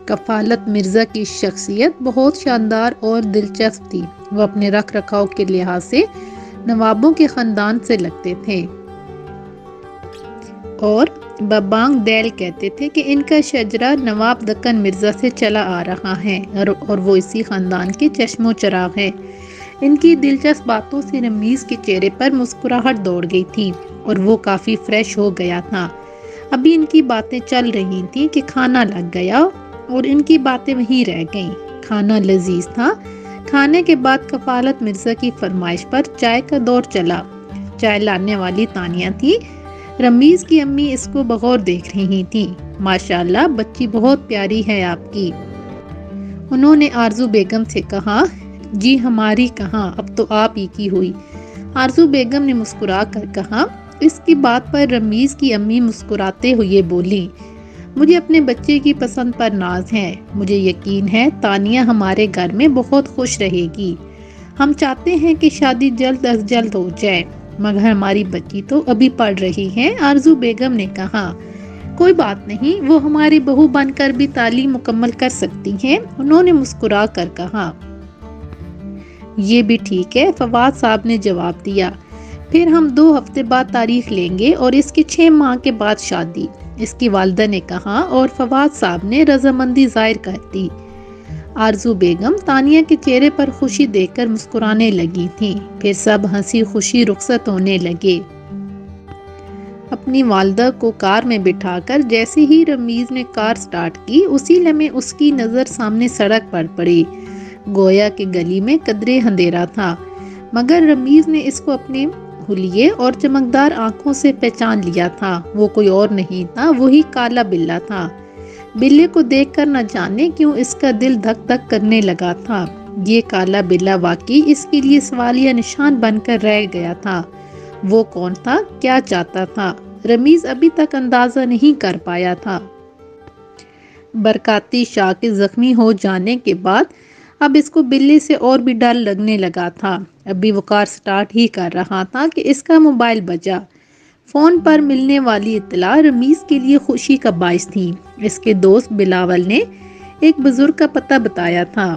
کفالت مرزا کی شخصیت بہت شاندار اور دلچسپ تھی۔ وہ اپنے رکھ رکھاؤ کے لحاظ سے نوابوں کے خاندان سے لگتے تھے اور بابانگ دیل کہتے تھے کہ ان کا شجرہ نواب دکن مرزا سے چلا آ رہا ہے اور وہ اسی خاندان کے چشم و چراغ ہے۔ ان کی دلچسپ باتوں سے رمیز کے چہرے پر مسکراہٹ دوڑ گئی تھی اور وہ کافی فریش ہو گیا تھا۔ ابھی ان کی باتیں چل رہی تھیں کہ کھانا لگ گیا اور ان کی باتیں وہیں رہ گئیں۔ کھانا لذیذ تھا۔ کھانے کے بعد کفالت مرزا کی فرمائش پر چائے کا دور چلا۔ چائے لانے والی تانیہ تھی۔ رمیز کی امی اس کو بغور دیکھ رہی تھی۔ ماشاءاللہ بچی بہت پیاری ہے آپ کی، انہوں نے آرزو بیگم سے کہا۔ جی ہماری کہاں، اب تو آپ ہی کی ہوئی، آرزو بیگم نے مسکرا کر کہا۔ اس کی بات پر رمیز کی امی مسکراتے ہوئے بولی، مجھے اپنے بچے کی پسند پر ناز ہے۔ مجھے یقین ہے تانیہ ہمارے گھر میں بہت خوش رہے گی۔ ہم چاہتے ہیں کہ شادی جلد از جلد ہو جائے، مگر ہماری بچی تو ابھی پڑھ رہی ہے، آرزو بیگم نے کہا۔ کوئی بات نہیں، وہ ہماری بہو بن کر بھی تعلیم مکمل کر سکتی ہیں، انہوں نے مسکرا کر کہا۔ یہ بھی ٹھیک ہے، فواد صاحب نے جواب دیا۔ پھر ہم 2 ہفتے بعد تاریخ لیں گے اور اس کے 6 ماہ کے بعد شادی، اس کی والدہ نے کہا اور فواد صاحب نے رضامندی ظاہر کر دی۔ آرزو بیگم تانیہ کے چہرے پر خوشی دیکھ کر مسکرانے لگی تھیں۔ پھر سب ہنسی خوشی رخصت ہونے لگے۔ اپنی والدہ کو کار میں بٹھا کر جیسے ہی رمیز نے کار سٹارٹ کی، اسی لمحے اس کی نظر سامنے سڑک پر پڑی۔ گویا کہ گلی میں قدرے اندھیرا تھا، مگر رمیز نے اس کو اپنے حلیے اور چمکدار آنکھوں سے پہچان لیا تھا۔ وہ کوئی اور نہیں تھا، وہی کالا بلّا تھا۔ بلے کو دیکھ کر نہ جانے کیوں اس کا دل دھک دھک کرنے لگا تھا۔ یہ کالا بلّا واقعی اس کے لیے سوالیہ نشان بن کر رہ گیا تھا۔ وہ کون تھا، کیا چاہتا تھا، رمیز ابھی تک اندازہ نہیں کر پایا تھا۔ برکاتی شاہ کے زخمی ہو جانے کے بعد اب اس کو بلے سے اور بھی ڈر لگنے لگا تھا۔ ابھی وہ کار سٹارٹ ہی کر رہا تھا کہ اس کا موبائل بجا۔ فون پر ملنے والی اطلاع رمیز کے لیے خوشی کا باعث تھی۔ اس کے دوست بلاول نے ایک بزرگ کا پتہ بتایا تھا۔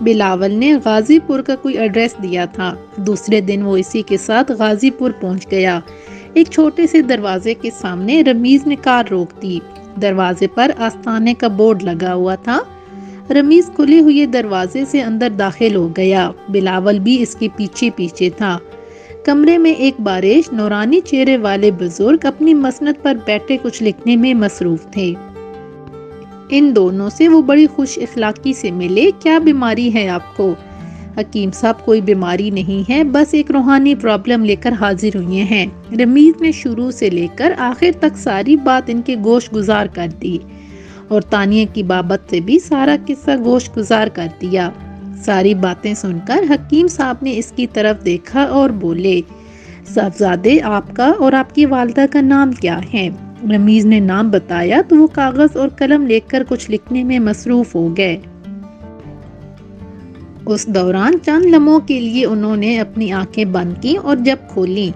بلاول نے غازی پور کا کوئی ایڈریس دیا تھا۔ دوسرے دن وہ اسی کے ساتھ غازی پور پہنچ گیا۔ ایک چھوٹے سے دروازے کے سامنے رمیز نے کار روک دی۔ دروازے پر آستانے کا بورڈ لگا ہوا تھا۔ رمیز کھلے ہوئے دروازے سے اندر داخل ہو گیا۔ بلاول بھی اس کے پیچھے پیچھے تھا۔ کمرے میں ایک باریش نورانی چہرے والے بزرگ اپنی مسند پر بیٹھے کچھ لکھنے میں مصروف تھے۔ ان دونوں سے وہ بڑی خوش اخلاقی سے ملے۔ کیا بیماری ہے آپ کو؟ حکیم صاحب کوئی بیماری نہیں ہے، بس ایک روحانی پرابلم لے کر حاضر ہوئے ہیں۔ رمیز نے شروع سے لے کر آخر تک ساری بات ان کے گوش گزار کر دی اور تانیہ کی بابت سے بھی سارا قصہ گوش گزار کر دیا۔ ساری باتیں سن کر حکیم صاحب نے اس کی طرف دیکھا اور بولے، صاحبزادے آپ کا اور آپ کی والدہ کا نام کیا ہے؟ رمیز نے نام بتایا تو وہ کاغذ اور قلم لے کر کچھ لکھنے میں مصروف ہو گئے۔ اس دوران چند لمحوں کے لیے انہوں نے اپنی آنکھیں بند کی اور جب کھولیں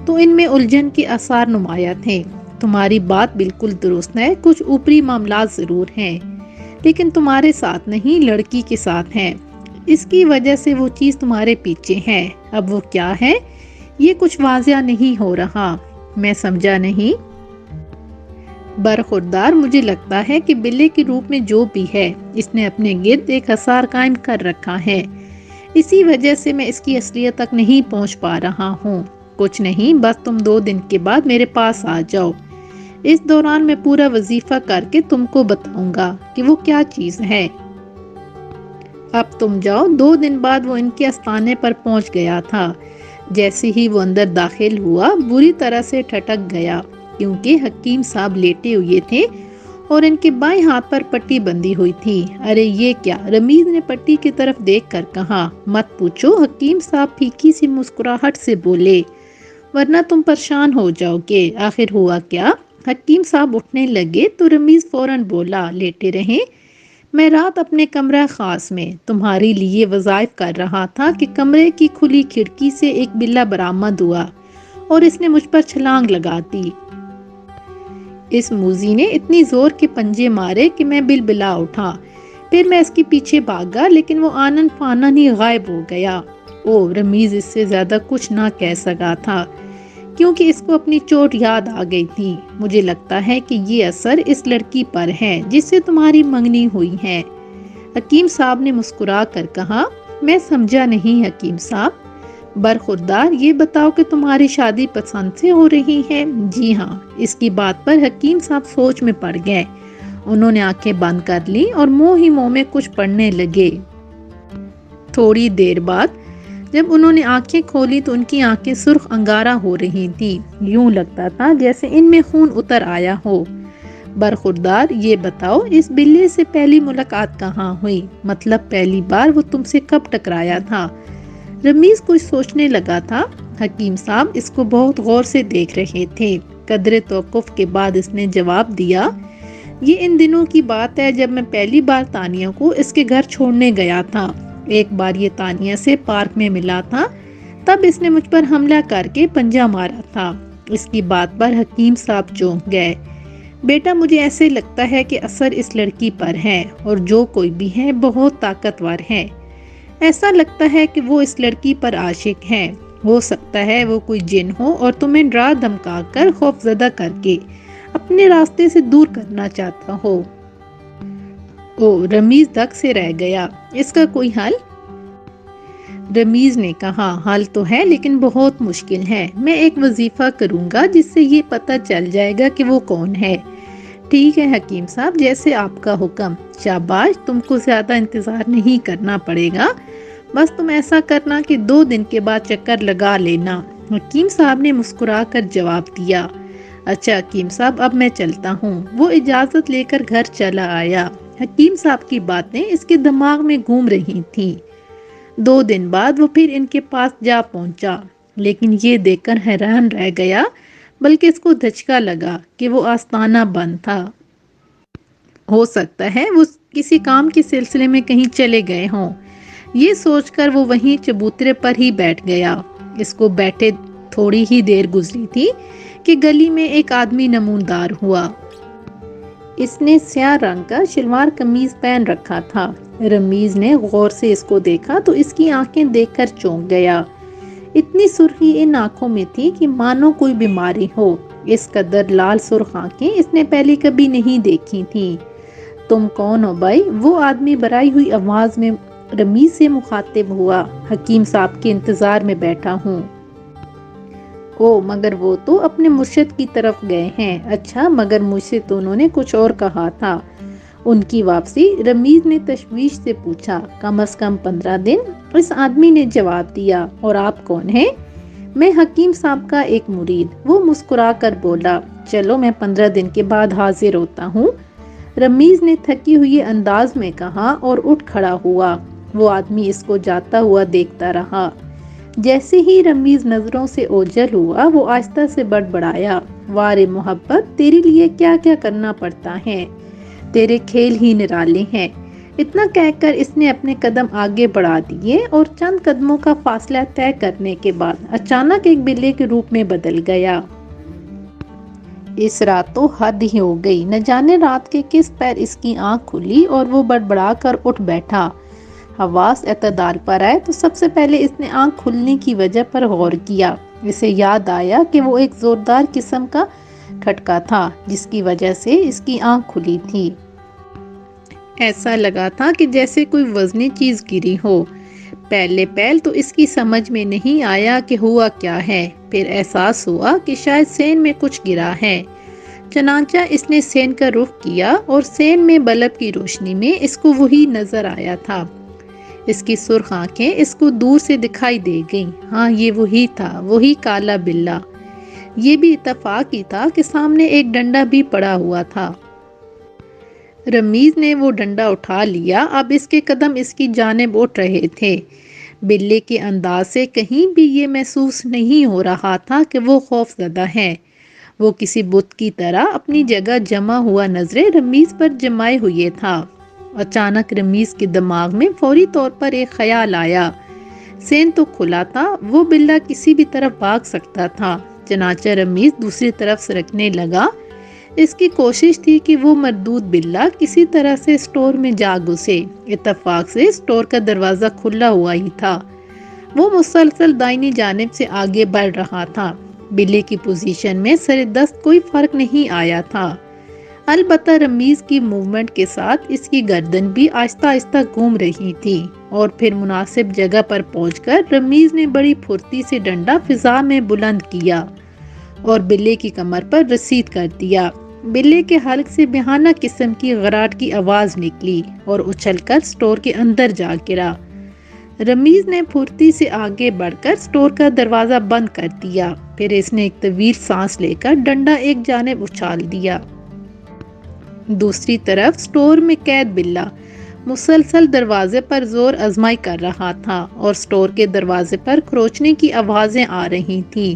تو ان میں الجھن کے آثار نمایاں تھے۔ تمہاری بات بالکل درست ہے، کچھ اوپری معاملات ضرور ہیں، لیکن تمہارے ساتھ نہیں، لڑکی کے ساتھ ہیں۔ اس کی وجہ سے وہ چیز تمہارے پیچھے ہے۔ اب وہ کیا ہے یہ کچھ واضح نہیں ہو رہا۔ میں سمجھا نہیں۔ برخوردار، مجھے لگتا ہے کہ بلے کے روپ میں جو بھی ہے اس نے اپنے گرد ایک حصار قائم کر رکھا ہے، اسی وجہ سے میں اس کی اصلیت تک نہیں پہنچ پا رہا ہوں۔ کچھ نہیں، بس تم 2 دن کے بعد میرے پاس آ جاؤ۔ اس دوران میں پورا وظیفہ کر کے تم کو بتاؤں گا کہ وہ کیا چیز ہے۔ اب تم جاؤ۔ 2 دن بعد وہ ان کے آستانے پر پہنچ گیا تھا۔ جیسے ہی وہ اندر داخل ہوا بری طرح سے ٹھٹک گیا، کیونکہ حکیم صاحب لیٹے ہوئے تھے اور ان کے بائیں ہاتھ پر پٹی بندھی ہوئی تھی۔ ارے یہ کیا؟ رمیز نے پٹی کی طرف دیکھ کر کہا۔ مت پوچھو، حکیم صاحب پھیکی سی مسکراہٹ سے بولے، ورنہ تم پریشان ہو جاؤ گے۔ آخر ہوا کیا؟ حکیم صاحب اٹھنے لگے تو رمیز فوراً بولا، لیٹے رہیں۔ میں رات اپنے کمرہ خاص میں تمہاری لیے وظائف کر رہا تھا کہ کمرے کی کھلی کھڑکی سے ایک بلّا برآمد ہوا اور اس نے مجھ پر چھلانگ لگا دی۔ اس موذی نے اتنی زور کے پنجے مارے کہ میں بلبلا اٹھا۔ پھر میں اس کے پیچھے بھاگا لیکن وہ آنن فانن ہی غائب ہو گیا۔ رمیز اس سے زیادہ کچھ نہ کہہ سکا تھا کیونکہ اس کو اپنی چوٹ یاد آ گئی تھی۔ مجھے لگتا ہے کہ یہ اثر اس لڑکی پر ہے جس سے تمہاری منگنی ہوئی ہے۔ حکیم صاحب نے مسکرا کر کہا، میں سمجھا نہیں حکیم صاحب۔ برخوردار، یہ بتاؤ کہ تمہاری شادی پسند سے ہو رہی ہے؟ جی ہاں۔ اس کی بات پر حکیم صاحب سوچ میں پڑ گئے۔ انہوں نے آنکھیں بند کر لی اور منہ ہی منہ میں کچھ پڑھنے لگے۔ تھوڑی دیر بعد جب انہوں نے آنکھیں کھولی تو ان کی آنکھیں سرخ انگارہ ہو رہی تھی، یوں لگتا تھا جیسے ان میں خون اتر آیا ہو۔ برخوردار، یہ بتاؤ اس بلے سے پہلی ملاقات کہاں ہوئی؟ مطلب پہلی بار وہ تم سے کب ٹکرایا تھا؟ رمیز کچھ سوچنے لگا تھا۔ حکیم صاحب اس کو بہت غور سے دیکھ رہے تھے۔ قدرے توقف کے بعد اس نے جواب دیا، یہ ان دنوں کی بات ہے جب میں پہلی بار تانیہ کو اس کے گھر چھوڑنے گیا تھا۔ ایک بار یہ تانیہ سے پارک میں ملا تھا، تب اس نے مجھ پر حملہ کر کے پنجہ مارا تھا۔ اس کی بات پر حکیم صاحب چونک گئے۔ بیٹا، مجھے ایسے لگتا ہے کہ اثر اس لڑکی پر ہے، اور جو کوئی بھی ہے بہت طاقتور ہے۔ ایسا لگتا ہے کہ وہ اس لڑکی پر عاشق ہے۔ ہو سکتا ہے وہ کوئی جن ہو اور تمہیں ڈرا دھمکا کر خوف زدہ کر کے اپنے راستے سے دور کرنا چاہتا ہو۔ رمیز دک سے رہ گیا۔ اس کا کوئی حل؟ رمیز نے کہا، حل تو ہے لیکن بہت مشکل ہے۔ میں ایک وظیفہ کروں گا جس سے یہ پتہ چل جائے گا کہ وہ کون ہے۔ ٹھیک ہے حکیم صاحب، جیسے آپ کا حکم۔ شاباش، تم کو زیادہ انتظار نہیں کرنا پڑے گا، بس تم ایسا کرنا کہ 2 دن کے بعد چکر لگا لینا۔ حکیم صاحب نے مسکرا کر جواب دیا، اچھا حکیم صاحب، اب میں چلتا ہوں۔ وہ اجازت لے کر گھر چلا آیا۔ حکیم صاحب کی باتیں اس کے دماغ میں گھوم رہی تھیں۔ 2 دن بعد وہ پھر ان کے پاس جا پہنچا، لیکن یہ دیکھ کر حیران رہ گیا، بلکہ اس کو دھچکا لگا کہ وہ آستانہ بند تھا۔ ہو سکتا ہے وہ کسی کام کے سلسلے میں کہیں چلے گئے ہوں۔ یہ سوچ کر وہ وہیں چبوترے پر ہی بیٹھ گیا۔ اس کو بیٹھے تھوڑی ہی دیر گزری تھی کہ گلی میں ایک آدمی نمودار ہوا۔ اس نے سیاہ رنگ کا شلوار قمیض پہن رکھا تھا۔ رمیز نے غور سے اس کو دیکھا تو اس کی آنکھیں دیکھ کر چونک گیا۔ اتنی سرخی ان آنکھوں میں تھی کہ مانو کوئی بیماری ہو۔ اس قدر لال سرخ آنکھیں اس نے پہلے کبھی نہیں دیکھی تھیں۔ تم کون ہو بھائی؟ وہ آدمی برائی ہوئی آواز میں رمیز سے مخاطب ہوا۔ حکیم صاحب کے انتظار میں بیٹھا ہوں۔ مگر وہ تو اپنے مرشد کی طرف گئے ہیں۔ اچھا، مگر مجھ سے تو انہوں نے کچھ اور کہا تھا۔ ان کی واپسی؟ رمیز نے تشویش سے پوچھا۔ کم از کم 15 دن، اس آدمی نے جواب دیا۔ اور آپ کون ہیں؟ میں حکیم صاحب کا ایک مرید۔ وہ مسکرا کر بولا، چلو میں 15 دن کے بعد حاضر ہوتا ہوں۔ رمیز نے تھکی ہوئی انداز میں کہا اور اٹھ کھڑا ہوا۔ وہ آدمی اس کو جاتا ہوا دیکھتا رہا۔ جیسے ہی رمیز نظروں سے اوجھل ہوا، وہ آہستہ سے بڑبڑایا، وارے محبت، تیرے لیے کیا کیا کرنا پڑتا ہے، تیرے کھیل ہی نرالے ہیں۔ اتنا کہہ کر اس نے اپنے قدم آگے بڑھا دیے اور چند قدموں کا فاصلہ طے کرنے کے بعد اچانک ایک بلے کے روپ میں بدل گیا۔ اس رات تو حد ہی ہو گئی۔ نہ جانے رات کے کس پیر اس کی آنکھ کھلی اور وہ بڑبڑا کر اٹھ بیٹھا۔ حواس اعتدال پر آئے تو سب سے پہلے اس نے آنکھ کھلنے کی وجہ پر غور کیا۔ اسے یاد آیا کہ وہ ایک زوردار قسم کا کھٹکا تھا جس کی وجہ سے اس کی آنکھ کھلی تھی۔ ایسا لگا تھا کہ جیسے کوئی وزنی چیز گری ہو۔ پہلے تو اس کی سمجھ میں نہیں آیا کہ ہوا کیا ہے، پھر احساس ہوا کہ شاید سین میں کچھ گرا ہے۔ چنانچہ اس نے سین کا رخ کیا اور سین میں بلب کی روشنی میں اس کو وہی نظر آیا تھا۔ اس کی سرخ آنکھیں اس کو دور سے دکھائی دے گئیں۔ ہاں، یہ وہی تھا، وہی کالا بلّا۔ یہ بھی اتفاق ہی تھا کہ سامنے ایک ڈنڈا بھی پڑا ہوا تھا۔ رمیز نے وہ ڈنڈا اٹھا لیا۔ اب اس کے قدم اس کی جانب اٹھ رہے تھے۔ بلے کے انداز سے کہیں بھی یہ محسوس نہیں ہو رہا تھا کہ وہ خوف زدہ ہے۔ وہ کسی بت کی طرح اپنی جگہ جمع ہوا نظریں رمیز پر جمائے ہوئے تھا۔ اچانک رمیز کے دماغ میں فوری طور پر ایک خیال آیا۔ سین تو کھلا تھا، وہ بلّا کسی بھی طرف بھاگ سکتا تھا۔ چنانچہ رمیز دوسری طرف سرکنے لگا۔ اس کی کوشش تھی کہ وہ مردود بلّا کسی طرح سے اسٹور میں جا گھسے۔ اتفاق سے اسٹور کا دروازہ کھلا ہوا ہی تھا۔ وہ مسلسل دائنی جانب سے آگے بڑھ رہا تھا۔ بلی کی پوزیشن میں سر دست کوئی فرق نہیں آیا تھا، البتہ رمیز کی موومنٹ کے ساتھ اس کی گردن بھی آہستہ آہستہ گھوم رہی تھی، اور پھر مناسب جگہ پر پہنچ کر رمیز نے بڑی پھرتی سے ڈنڈا فضا میں بلند کیا اور بلے کی کمر پر رسید کر دیا۔ بلے کے حلق سے بہانہ قسم کی غراٹ کی آواز نکلی اور اچھل کر اسٹور کے اندر جا گرا۔ رمیز نے پھرتی سے آگے بڑھ کر اسٹور کا دروازہ بند کر دیا، پھر اس نے ایک طویل سانس لے کر ڈنڈا ایک جانب اچھال دیا۔ دوسری طرف اسٹور میں قید بلّا مسلسل دروازے پر زور آزمائی کر رہا تھا اور اسٹور کے دروازے پر کھروچنے کی آوازیں آ رہی تھیں۔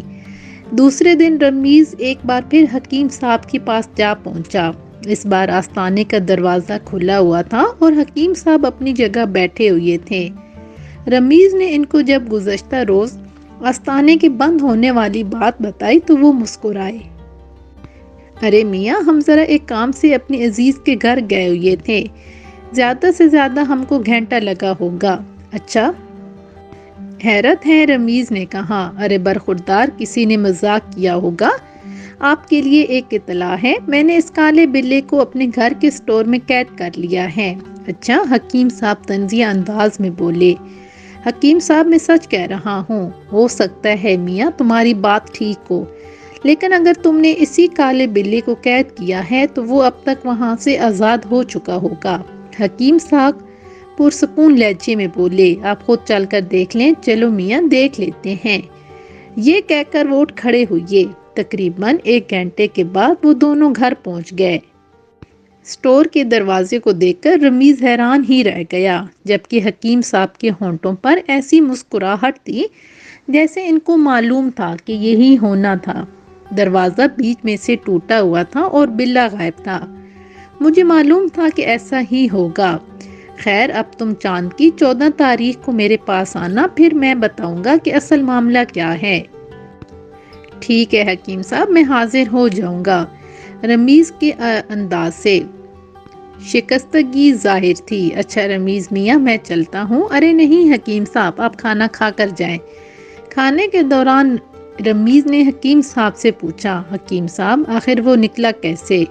دوسرے دن رمیز ایک بار پھر حکیم صاحب کے پاس جا پہنچا۔ اس بار آستانے کا دروازہ کھلا ہوا تھا اور حکیم صاحب اپنی جگہ بیٹھے ہوئے تھے۔ رمیز نے ان کو جب گزشتہ روز آستانے کے بند ہونے والی بات بتائی تو وہ مسکرائے۔ ارے میاں، ہم ذرا ایک کام سے اپنی عزیز کے گھر گئے ہوئے تھے، زیادہ سے زیادہ ہم کو گھنٹہ لگا ہوگا۔ اچھا؟ حیرت ہے، رمیز نے کہا۔ ارے برخوردار، کسی نے مذاق کیا ہوگا۔ آپ کے لیے ایک اطلاع ہے، میں نے اس کالے بلے کو اپنے گھر کے اسٹور میں قید کر لیا ہے۔ اچھا؟ حکیم صاحب طنزیہ انداز میں بولے۔ حکیم صاحب، میں سچ کہہ رہا ہوں۔ ہو سکتا ہے میاں تمہاری بات ٹھیک ہو، لیکن اگر تم نے اسی کالے بلے کو قید کیا ہے تو وہ اب تک وہاں سے آزاد ہو چکا ہوگا۔ حکیم صاحب پرسکون لہجے میں بولے۔ آپ خود چل کر دیکھ لیں۔ چلو میاں، دیکھ لیتے ہیں، یہ کہہ کر وہ اٹھ کھڑے ہوئے۔ تقریباً 1 گھنٹے کے بعد وہ دونوں گھر پہنچ گئے۔ اسٹور کے دروازے کو دیکھ کر رمیز حیران ہی رہ گیا، جبکہ حکیم صاحب کے ہونٹوں پر ایسی مسکراہٹ تھی جیسے ان کو معلوم تھا کہ یہی ہونا تھا۔ دروازہ بیچ میں سے ٹوٹا ہوا تھا اور بلا غائب تھا۔ مجھے معلوم تھا کہ ایسا ہی ہوگا۔ خیر، اب تم چاند کی 14 تاریخ کو میرے پاس آنا، پھر میں بتاؤں گا کہ اصل معاملہ کیا ہے۔ ٹھیک ہے حکیم صاحب، میں حاضر ہو جاؤں گا۔ رمیز کے انداز سے شکستگی ظاہر تھی۔ اچھا رمیز میاں، میں چلتا ہوں۔ ارے نہیں حکیم صاحب، آپ کھانا کھا کر جائیں۔ کھانے کے دوران رمیز نے حکیم صاحب سے پوچھا، حکیم صاحب آخر وہ نکلا کیسے؟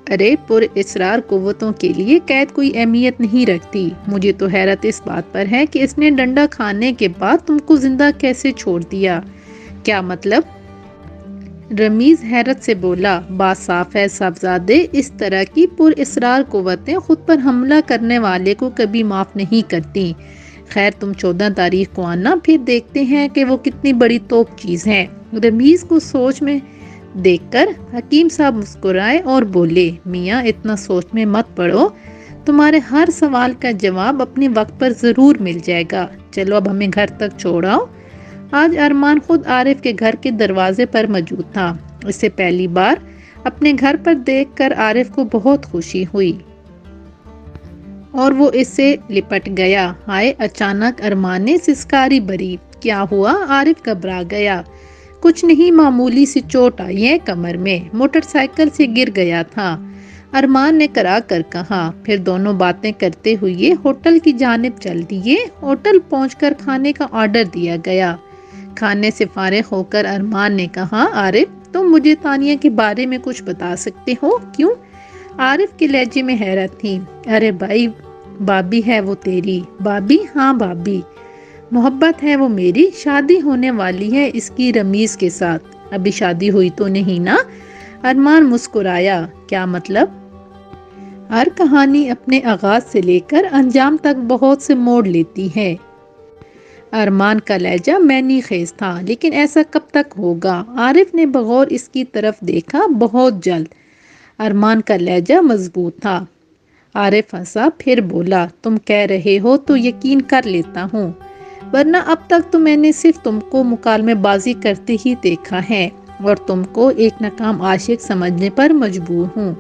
ارے پر اسرار قوتوں کے لیے قید کوئی اہمیت نہیں رکھتی۔ مجھے تو حیرت اس بات پر ہے کہ اس نے ڈنڈا کھانے کے بعد تم کو زندہ کیسے چھوڑ دیا۔ کیا مطلب؟ رمیز حیرت سے بولا۔ بات صاف ہے صاحبزادے، اس طرح کی پر اسرار قوتیں خود پر حملہ کرنے والے کو کبھی معاف نہیں کرتی۔ خیر، تم 14 تاریخ کو آنا، پھر دیکھتے ہیں کہ وہ کتنی بڑی توپ چیز ہے۔ رمیز کو سوچ میں دیکھ کر حکیم صاحب مسکرائے اور بولے، میاں اتنا سوچ میں مت پڑو، تمہارے ہر سوال کا جواب اپنے وقت پر ضرور مل جائے گا۔ چلو اب ہمیں گھر تک چھوڑاؤ۔ آج ارمان خود عارف کے گھر کے دروازے پر موجود تھا۔ اسے پہلی بار اپنے گھر پر دیکھ کر عارف کو بہت خوشی ہوئی اور وہ اس سے لپٹ گیا۔ ہائے، اچانک ارمان نے سسکاری بھری۔ کیا ہوا؟ عارف گھبرا گیا۔ کچھ نہیں، معمولی سی چوٹ آئی ہے کمر میں، موٹر سائیکل سے گر گیا تھا، ارمان نے کرا کر کہا۔ پھر دونوں باتیں کرتے ہوئے ہوٹل کی جانب چل دیے۔ ہوٹل پہنچ کر کھانے کا آرڈر دیا گیا۔ کھانے سے فارغ ہو کر ارمان نے کہا، عارف تم مجھے تانیہ کے بارے میں کچھ بتا سکتے ہو؟ کیوں؟ عارف کے لہجے میں حیرت تھی۔ ارے بھائی، بابی ہے وہ تیری۔ بابی؟ ہاں بابی۔ محبت ہے وہ میری، شادی ہونے والی ہے اس کی رمیز کے ساتھ۔ ابھی شادی ہوئی تو نہیں نا؟ ارمان مسکرایا۔ کیا مطلب؟ ہر کہانی اپنے آغاز سے لے کر انجام تک بہت سے موڑ لیتی ہے۔ ارمان کا لہجہ معنی خیز تھا، لیکن ایسا کب تک ہوگا؟ عارف نے بغور اس کی طرف دیکھا۔ بہت جلد۔ ارمان کا لہجہ مضبوط تھا۔ عارف ہنسا، پھر بولا، تم کہہ رہے ہو تو یقین کر لیتا ہوں، ورنہ اب تک تو میں نے صرف تم کو مکالمے بازی کرتے ہی دیکھا ہے اور تم کو ایک ناکام عاشق سمجھنے پر مجبور ہوں۔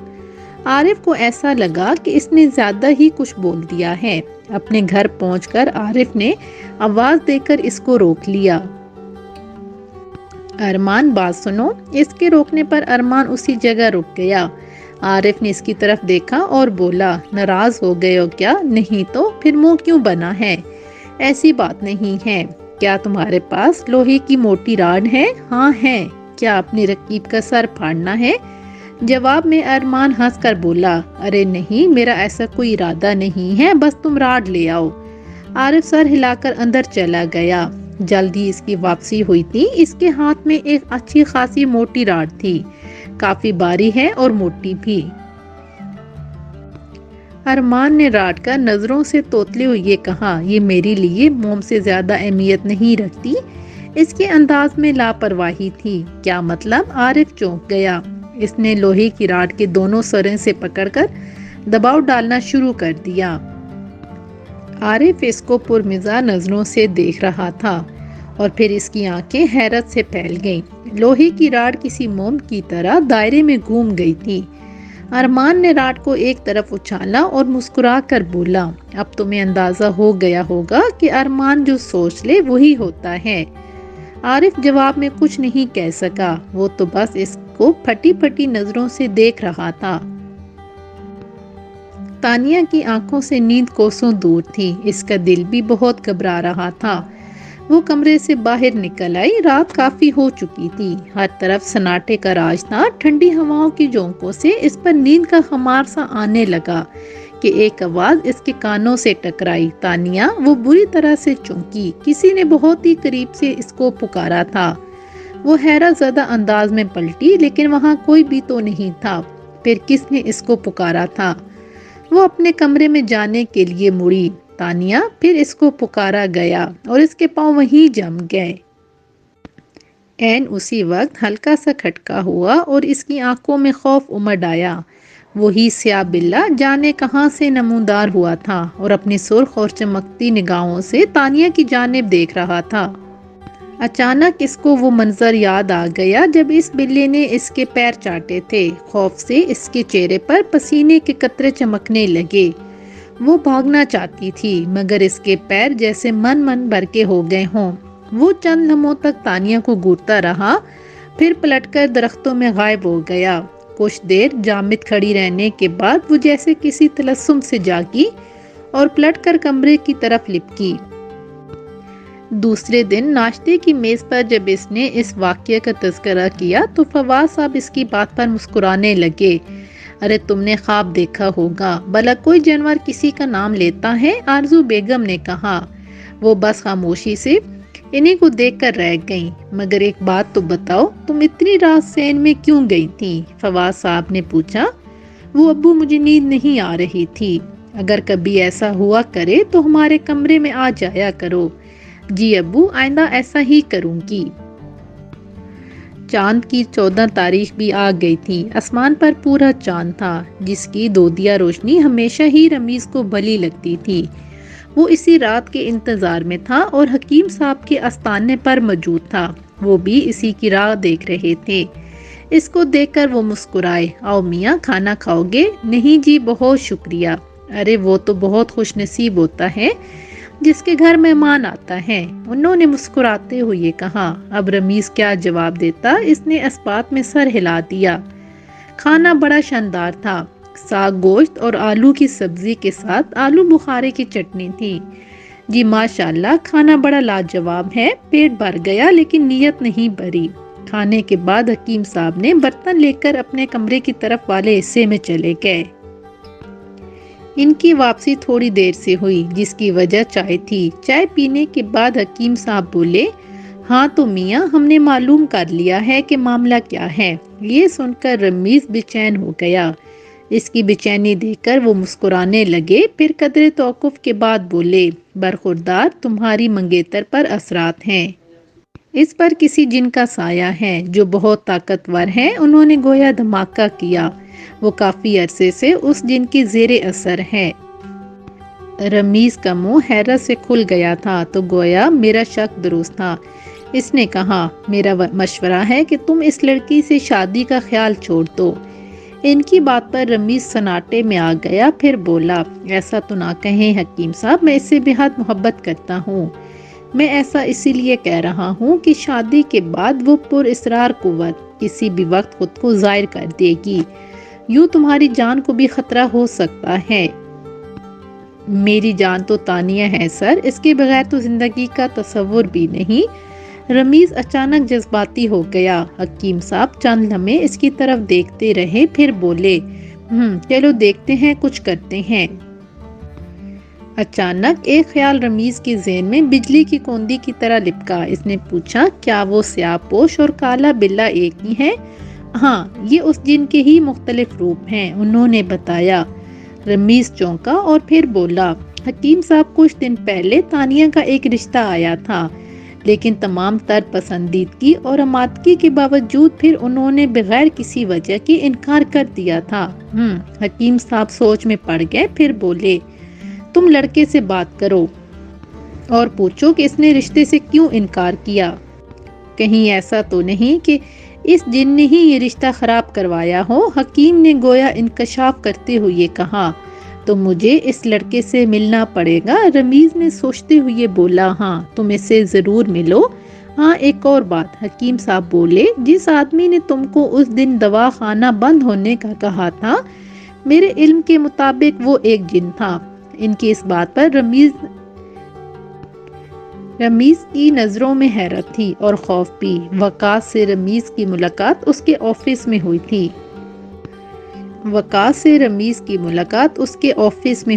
عارف کو ایسا لگا کہ اس نے زیادہ ہی کچھ بول دیا ہے۔ اپنے گھر پہنچ کر عارف نے آواز دے کر اس کو روک لیا۔ ارمان بات سنو۔ اس کے روکنے پر ارمان اسی جگہ رک گیا۔ عارف نے اس کی طرف دیکھا اور بولا، ناراض ہو گئے ہو کیا؟ نہیں تو پھر منہ کیوں بنا ہے؟ ایسی بات نہیں ہے۔ کیا تمہارے پاس لوہے کی موٹی راڈ ہے؟ ہاں ہے۔ کیا اپنی رقیب کا سر پھاڑنا ہے؟ جواب میں ارمان ہنس کر بولا، ارے نہیں، میرا ایسا کوئی ارادہ نہیں ہے، بس تم راڈ لے آؤ۔ عارف سر ہلا کر اندر چلا گیا۔ جلدی اس کی واپسی ہوئی تھی۔ اس کے ہاتھ میں ایک اچھی خاصی موٹی راڈ تھی، کافی باری ہے اور موٹی بھی۔ ارمان نے راڈ کا نظروں سے توتلے ہوئے یہ کہا، یہ میرے لیے موم سے زیادہ اہمیت نہیں رکھتی۔ اس کے انداز میں لاپرواہی تھی۔ کیا مطلب؟ عارف چونک گیا۔ اس نے لوہے کی راڈ کے دونوں سریں سے پکڑ کر دباؤ ڈالنا شروع کر دیا۔ عارف اس کو پرمزاح نظروں سے دیکھ رہا تھا اور پھر اس کی آنکھیں حیرت سے پھیل گئیں۔ لوہے کی راڈ کسی موم کی طرح دائرے میں گھوم گئی تھی۔ ارمان نے راڈ کو ایک طرف اچھالا اور مسکرا کر بولا، اب تمہیں اندازہ ہو گیا ہوگا کہ ارمان جو سوچ لے وہی ہوتا ہے۔ عارف جواب میں کچھ نہیں کہہ سکا۔ وہ تو بس اس کو پھٹی پھٹی نظروں سے دیکھ رہا تھا۔ تانیہ کی آنکھوں سے نیند کوسوں دور تھی۔ اس کا دل بھی بہت گھبرا رہا تھا۔ وہ کمرے سے باہر نکل آئی۔ رات کافی ہو چکی تھی۔ ہر طرف سناٹے کا راج تھا۔ ٹھنڈی ہواؤں کی جھونکوں سے اس پر نیند کا خمار سا آنے لگا کہ ایک آواز اس کے کانوں سے ٹکرائی، تانیہ! وہ بری طرح سے چونکی۔ کسی نے بہت ہی قریب سے اس کو پکارا تھا۔ وہ حیرت زدہ انداز میں پلٹی، لیکن وہاں کوئی بھی تو نہیں تھا۔ پھر کس نے اس کو پکارا تھا؟ وہ اپنے کمرے میں جانے کے لیے مڑی۔ تانیہ! پھر اس کو پکارا گیا اور اس کے پاؤں وہیں جم گئے۔ عین اسی وقت ہلکا سا کھٹکا ہوا اور اس کی آنکھوں میں خوف امڈ آیا۔ وہی سیاہ بلّا جانے کہاں سے نمودار ہوا تھا اور اپنی سرخ اور چمکتی نگاہوں سے تانیہ کی جانب دیکھ رہا تھا۔ اچانک اس کو وہ منظر یاد آ گیا جب اس بلے نے اس کے پیر چاٹے تھے۔ خوف سے اس کے چہرے پر پسینے کے قطرے چمکنے لگے۔ وہ بھاگنا چاہتی تھی مگر اس کے پیر جیسے من بھر کے ہو گئے ہوں۔ وہ چند لمحوں تک تانیہ کو گھورتا رہا، پھر پلٹ کر درختوں میں غائب ہو گیا۔ کچھ دیر جامد کھڑی رہنے کے بعد وہ جیسے کسی طلسم سے جاگی اور پلٹ کر کمرے کی طرف لپکی۔ دوسرے دن ناشتے کی میز پر جب اس نے اس واقعے کا تذکرہ کیا تو فواز صاحب اس کی بات پر مسکرانے لگے۔ ارے تم نے خواب دیکھا ہوگا، بھلا کوئی جانور کسی کا نام لیتا ہے؟ آرزو بیگم نے کہا۔ وہ بس خاموشی سے انہیں کو دیکھ کر رہ گئیں۔ مگر ایک بات تو بتاؤ، تم اتنی رات سین میں کیوں گئی تھی؟ فواز صاحب نے پوچھا۔ وہ ابو، مجھے نیند نہیں آ رہی تھی۔ اگر کبھی ایسا ہوا کرے تو ہمارے کمرے میں آ جایا کرو۔ جی ابو، آئندہ ایسا ہی کروں گی۔ چاند کی 14 تاریخ بھی آ گئی تھی۔ آسمان پر پورا چاند تھا جس کی دودیا روشنی ہمیشہ ہی رمیز کو بھلی لگتی تھی۔ وہ اسی رات کے انتظار میں تھا اور حکیم صاحب کے آستانے پر موجود تھا۔ وہ بھی اسی کی راہ دیکھ رہے تھے۔ اس کو دیکھ کر وہ مسکرائے۔ آؤ میاں، کھانا کھاؤ گے؟ نہیں جی، بہت شکریہ۔ ارے وہ تو بہت خوش نصیب ہوتا ہے جس کے گھر مہمان آتا ہے، انہوں نے مسکراتے ہوئے کہا۔ اب رمیز کیا جواب دیتا؟ اس نے اس بات میں سر ہلا دیا۔ کھانا بڑا شاندار تھا۔ ساگ گوشت اور آلو کی سبزی کے ساتھ آلو بخارے کی چٹنی تھی۔ جی ماشاءاللہ، کھانا بڑا لاجواب ہے۔ پیٹ بھر گیا لیکن نیت نہیں بھری۔ کھانے کے بعد حکیم صاحب نے برتن لے کر اپنے کمرے کی طرف والے حصے میں چلے گئے۔ ان کی واپسی تھوڑی دیر سے ہوئی جس کی وجہ چائے تھی۔ چائے پینے کے بعد حکیم صاحب بولے، ہاں تو میاں، ہم نے معلوم کر لیا ہے کہ معاملہ کیا ہے۔ یہ سن کر رمیز بے چین ہو گیا۔ اس کی بے چینی دیکھ کر وہ مسکرانے لگے، پھر قدرے توقف کے بعد بولے، برخوردار، تمہاری منگیتر پر اثرات ہیں۔ اس پر کسی جن کا سایہ ہے جو بہت طاقتور ہے۔ انہوں نے گویا دھماکہ کیا۔ وہ کافی عرصے سے اس جن کی زیر اثر ہے۔ رمیز کا منہ حیرت سے کھل گیا تھا تو گویا میرا شک درست تھا۔ اس نے کہا، میرا مشورہ ہے کہ تم اس لڑکی سے شادی کا خیال چھوڑ دو۔ ان کی بات پر رمیز سناٹے میں آ گیا، پھر بولا، ایسا تو نہ کہیں حکیم صاحب، میں اس سے بے حد محبت کرتا ہوں۔ میں ایسا اسی لیے کہہ رہا ہوں کہ شادی کے بعد وہ پر اصرار قوت کسی بھی وقت خود کو ظاہر کر دے گی، یوں تمہاری جان کو بھی خطرہ ہو سکتا ہے۔ میری جان تو تانیہ ہے سر، اس کے بغیر تو زندگی کا تصور بھی نہیں۔ رمیز اچانک جذباتی ہو گیا۔ حکیم صاحب چند لمحے اس کی طرف دیکھتے رہے، پھر بولے، چلو دیکھتے ہیں، کچھ کرتے ہیں۔ اچانک ایک خیال رمیز کے ذہن میں بجلی کی کوندی کی طرح لپکا۔ اس نے پوچھا، کیا وہ سیاہ پوش اور کالا بلّا ایک ہی ہے؟ ہاں، یہ اس جن کے ہی مختلف روپ ہیں، انہوں نے بتایا۔ رمیز چونکا اور پھر بولا، حکیم صاحب کچھ دن پہلے تانیہ کا ایک رشتہ آیا تھا، لیکن تمام تر پسندیدگی اور آمادگی کے باوجود پھر انہوں نے بغیر کسی وجہ کے انکار کر دیا تھا۔ حکیم صاحب سوچ میں پڑ گئے، پھر بولے، تم لڑکے سے بات کرو اور پوچھو کہ اس نے رشتے سے کیوں انکار کیا۔ کہیں ایسا تو نہیں کہ اس جن نے ہی یہ رشتہ خراب کروایا ہو؟ حکیم نے گویا انکشاف کرتے ہوئے کہا، تو مجھے اس لڑکے سے ملنا پڑے گا۔ رمیز نے سوچتے ہوئے بولا، ہاں تم اس سے ضرور ملو۔ ہاں ایک اور بات، حکیم صاحب بولے، جس آدمی نے تم کو اس دن دوا خانہ بند ہونے کا کہا تھا، میرے علم کے مطابق وہ ایک جن تھا۔ ان کی اس بات پر رمیز کی نظروں میں حیرت تھی اور خوف بھی۔ وقاص سے رمیز کی ملاقات اس کے آفس میں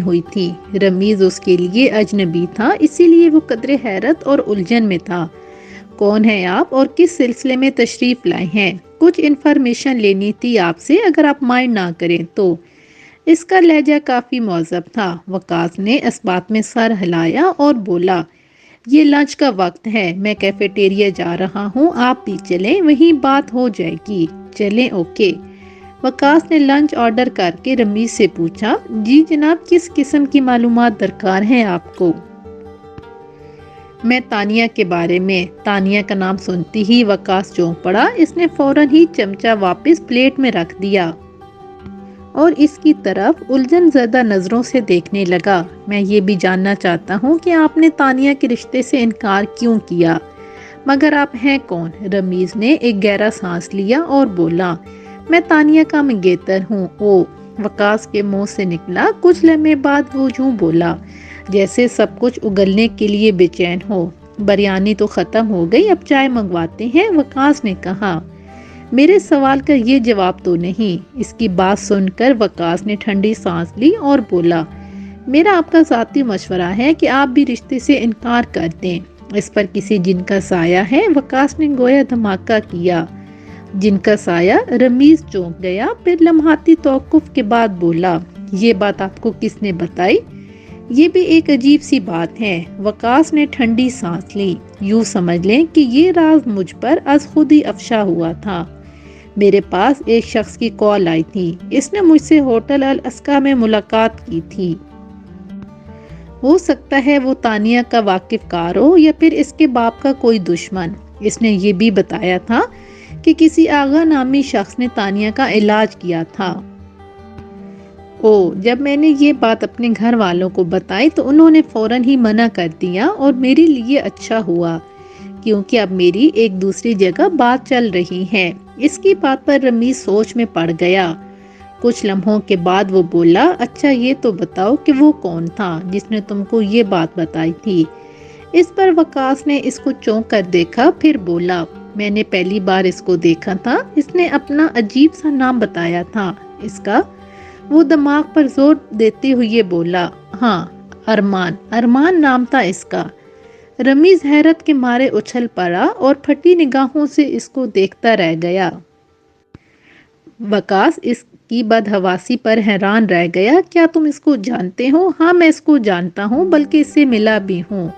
ہوئی تھی۔ رمیز اس کے لیے اجنبی تھا، اسی لیے وہ قدرے حیرت اور الجھن میں تھا۔ کون ہیں آپ اور کس سلسلے میں تشریف لائے ہیں؟ کچھ انفارمیشن لینی تھی آپ سے، اگر آپ مائنڈ نہ کریں تو۔ اس کا لہجہ کافی مہذب تھا۔ وقاص نے اس بات میں سر ہلایا اور بولا، یہ لنچ کا وقت ہے، میں کیفیٹیریا جا رہا ہوں، آپ بھی چلیں، وہیں بات ہو جائے گی۔ چلیں، اوکے۔ وقاص نے لنچ آرڈر کر کے رمیز سے پوچھا، جی جناب، کس قسم کی معلومات درکار ہیں آپ کو؟ میں تانیہ کے بارے میں۔ تانیہ کا نام سنتی ہی وقاص چونک پڑا۔ اس نے فوراً ہی چمچہ واپس پلیٹ میں رکھ دیا اور اس کی طرف الجھن زدہ نظروں سے دیکھنے لگا۔ میں یہ بھی جاننا چاہتا ہوں کہ آپ نے تانیہ کے رشتے سے انکار کیوں کیا؟ مگر آپ ہیں کون؟ رمیز نے ایک گہرا سانس لیا اور بولا، میں تانیہ کا منگیتر ہوں۔ وقاص کے منہ سے نکلا۔ کچھ لمحے بعد وہ یوں بولا جیسے سب کچھ اگلنے کے لیے بے چین ہو، بریانی تو ختم ہو گئی، اب چائے منگواتے ہیں۔ وقاص نے کہا، میرے سوال کا یہ جواب تو نہیں۔ اس کی بات سن کر وقاص نے ٹھنڈی سانس لی اور بولا، میرا آپ کا ذاتی مشورہ ہے کہ آپ بھی رشتے سے انکار کر دیں، اس پر کسی جن کا سایہ ہے۔ وقاص نے گویا دھماکہ کیا۔ جن کا سایہ؟ رمیز چونک گیا، پھر لمحاتی توقف کے بعد بولا، یہ بات آپ کو کس نے بتائی؟ یہ بھی ایک عجیب سی بات ہے۔ وقاص نے ٹھنڈی سانس لی۔ یوں سمجھ لیں کہ یہ راز مجھ پر از خود ہی افشا ہوا تھا۔ میرے پاس ایک شخص کی کال آئی تھی، اس نے مجھ سے ہوٹل الاسکا میں ملاقات کی تھی۔ ہو سکتا ہے وہ تانیہ کا واقف کار ہو یا پھر اس کے باپ کا کوئی دشمن۔ اس نے یہ بھی بتایا تھا کہ کسی آغا نامی شخص نے تانیہ کا علاج کیا تھا۔ جب میں نے یہ بات اپنے گھر والوں کو بتائی تو انہوں نے فوراً ہی منع کر دیا، اور میرے لیے اچھا ہوا، کیونکہ اب میری ایک دوسری جگہ بات چل رہی ہے۔ اس کی بات پر رمیز سوچ میں پڑ گیا۔ کچھ لمحوں کے بعد وہ بولا، اچھا یہ تو بتاؤ کہ وہ کون تھا جس نے تم کو یہ بات بتائی تھی؟ اس پر وقاص نے اس کو چونک کر دیکھا، پھر بولا، میں نے پہلی بار اس کو دیکھا تھا، اس نے اپنا عجیب سا نام بتایا تھا۔ اس کا؟ وہ دماغ پر زور دیتے ہوئے بولا، ہاں، ارمان نام تھا اس کا۔ رمیز حیرت کے مارے اچھل پڑا اور پھٹی نگاہوں سے اس کو دیکھتا رہ گیا۔ وقاص اس کی بدحواسی پر حیران رہ گیا۔ کیا تم اس کو جانتے ہو؟ ہاں، میں اس کو جانتا ہوں، بلکہ اس سے ملا بھی ہوں۔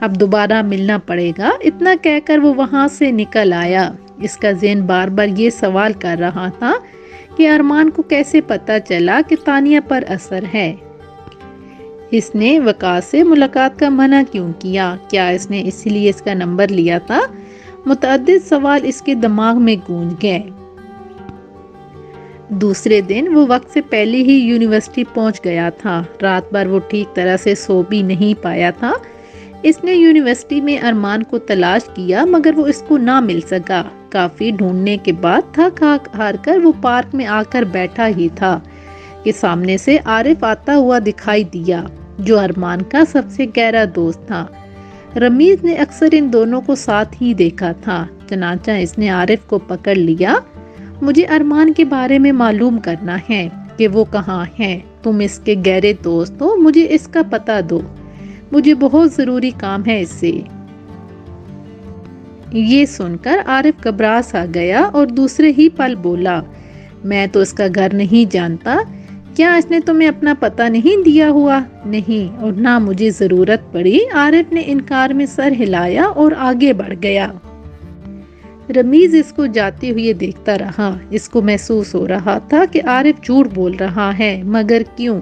اب دوبارہ ملنا پڑے گا۔ اتنا کہہ کر وہ وہاں سے نکل آیا۔ اس کا ذہن بار بار یہ سوال کر رہا تھا کہ ارمان کو کیسے پتا چلا کہ تانیہ پر اثر ہے؟ اس نے وقاص سے ملاقات کا منع کیوں کیا؟ کیا اس نے اسی لیے اس کا نمبر لیا تھا؟ متعدد سوال اس کے دماغ میں گونج گئے۔ دوسرے دن وہ وقت سے پہلے ہی یونیورسٹی پہنچ گیا تھا۔ رات بھر وہ ٹھیک طرح سے سو بھی نہیں پایا تھا، اس نے یونیورسٹی میں ارمان کو تلاش کیا مگر وہ اس کو نہ مل سکا۔ کافی ڈھونڈنے کے بعد تھک ہار کر وہ پارک میں آ کر بیٹھا ہی تھا کہ سامنے سے عارف آتا ہوا دکھائی دیا، جو ارمان کا سب سے گہرا دوست تھا۔ رمیز نے اکثر ان دونوں کو ساتھ ہی دیکھا تھا، چنانچہ اس نے عارف کو پکڑ لیا۔ مجھے ارمان کے بارے میں معلوم کرنا ہے کہ وہ کہاں ہے، تم اس کے گہرے دوست ہو، مجھے اس کا پتہ دو، مجھے بہت ضروری کام ہے اس سے۔ یہ سن کر عارف گھبرا سا گیا اور دوسرے ہی پل بولا، میں تو اس کا گھر نہیں جانتا، کیا اس نے تمہیں اپنا پتہ نہیں دیا ہوا؟ نہیں، اور نہ مجھے ضرورت پڑی۔ عارف نے انکار میں سر ہلایا اور آگے بڑھ گیا۔ رمیز اس کو جاتے ہوئے دیکھتا رہا۔ اس کو محسوس ہو رہا تھا کہ عارف جھوٹ بول رہا ہے، مگر کیوں؟